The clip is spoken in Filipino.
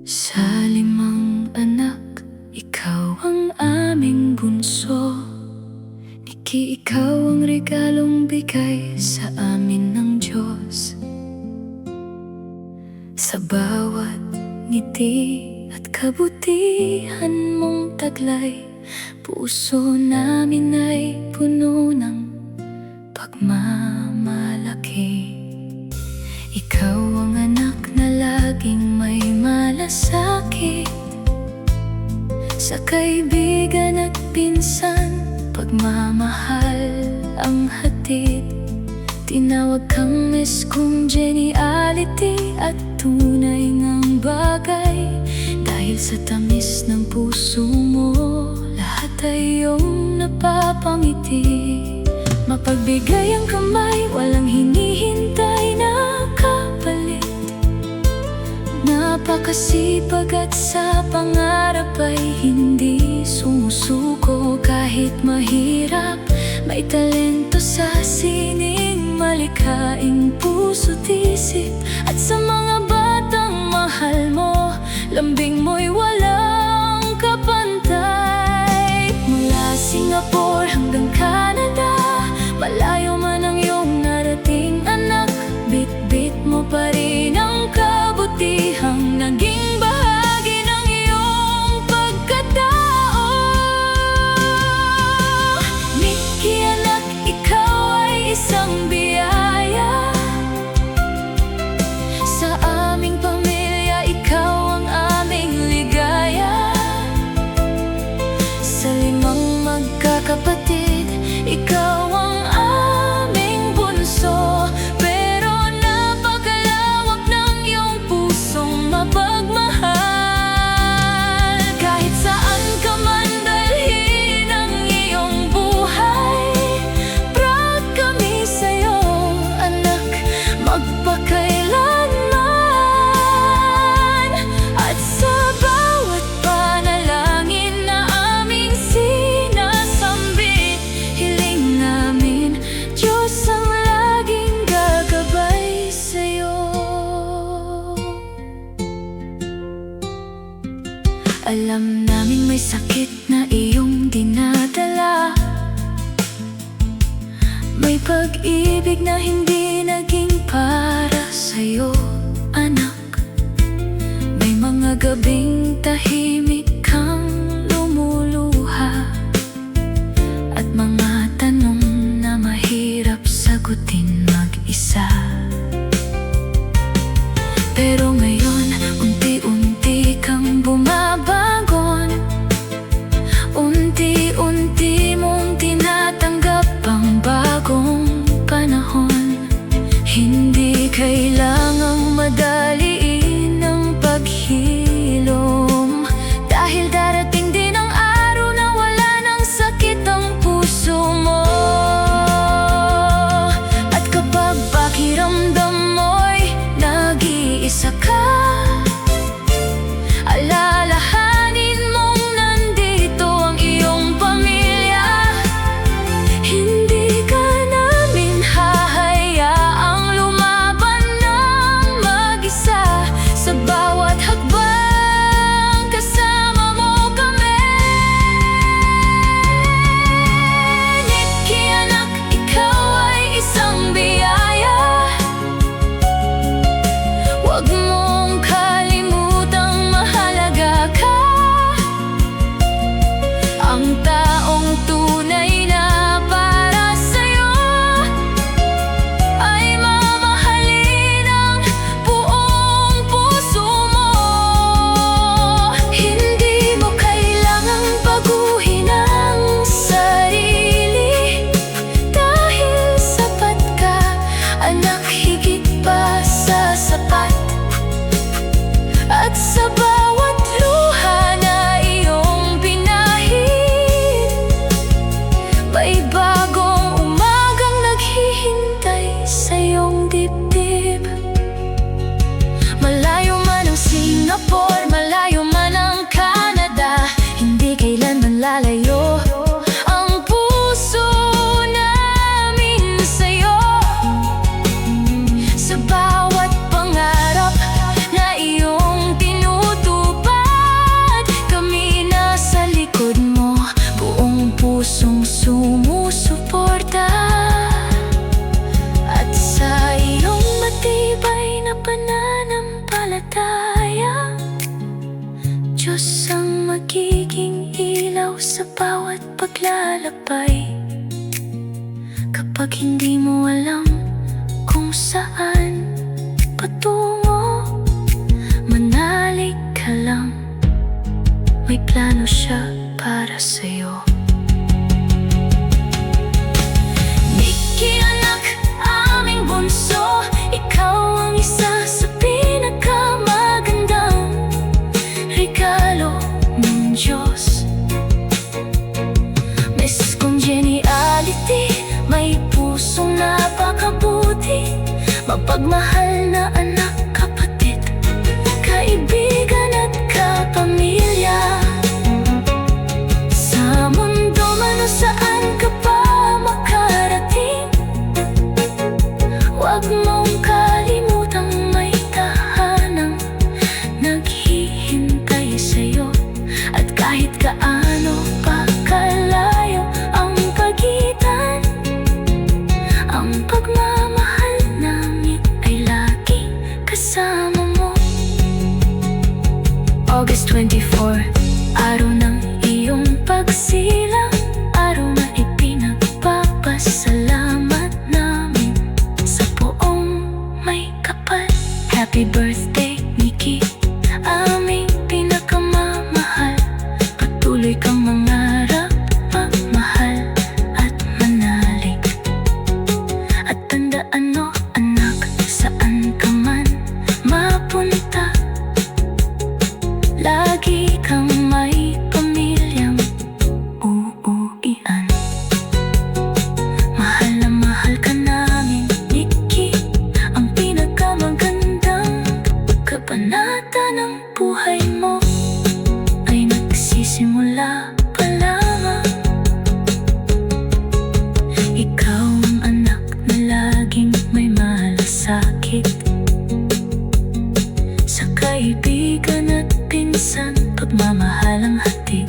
Sa 5 anak, ikaw ang aming bunso. Niki, ikaw ang regalong bigay sa amin ng Diyos. Sa bawat ngiti at kabutihan mong taglay, puso namin ay puno ng pagmamalaki. Ikaw ang anak na laging may malasakit, sa kaibigan at pinsan, pagmamahal ang hatid. Tinawag kang Miss kung geniality at tunay ngang bagay. Dahil sa tamis ng puso mo, lahat ay iyong napapangiti. Mapagbigay ang kamay, walang hinihintay na kapalit. Napakasipag at sa pangarap ay hindi sumusuko. Kahit mahirap, may talento sa sining, malikhaing puso't isip. At sa mga batang mahal mo, lambing mo'y walang kapantay. Mula Singapore hanggang Canada, malayo man ang iyong narating anak, bit-bit mo pa rin ang kabutihang naging bahagi ng iyong pagkatao. Nikki anak, ikaw ay isang biyaya. Sa aming pamilya, ikaw ang aming ligaya. Sa 5 magkakapatid, ikaw ang aming bunso. Pero napakalawak ng iyong pusong mapagmahal. Kahit saan ka man dalhin ang iyong buhay, proud kami sa'yo, anak, magpakailanman. At sa bawat panalangin na aming sinasambit, hiling namin, Diyos ang laging gagabay sa'yo. Alam namin may sakit na iyong dinadala, may pag-ibig na hindi naging para sa'yo, anak. May mga gabing tahimik kang lumuluha, at mga tanong na mahirap sagutin mag-isa. Pero ngayon, unti-unti kang bumabangon. Unti-unti mong tinatanggap ang bagong panahon. Hindi kailangang Diyos ang magiging ilaw sa bawat paglalakbay. Kapag hindi mo alam kung saan patungo, manalig ka lang, may plano siya para sa'yo. Nikki anak, aming bunso, ikaw ang isa sa pinakamagandang regalo ng Diyos. Miss Congeniality, may pusong napakabuti, mapagmahal na anak, kapatid, kaibigan at kapamilya. Sa mundo man o saan ka pa makarating, huwag mong kalimutang may tahanang naghihintay sa'yo. At kahit gaano pa kalayo ang pagitan, ang pagmamahal namin ay lagi kasama mo. August 24, araw ng iyong pagsilang, araw na ipinagpapasalamat namin sa buong may kapal. Happy birthday, Nikki, aming pinakamamahal. Patuloy kang mangarap, magmahal at manalig. At tandaan mo anak, saan ka man mapunta, lagi kang may pamilyang uuwian. Mahal na mahal ka namin, Nikki, ang pinakamagandang kabanata ng buhay mo ay nagsisimula pa lamang. Ikaw ang anak na laging may malasakit, sa kaibigan at pinsan, pagmamahal ang hatid.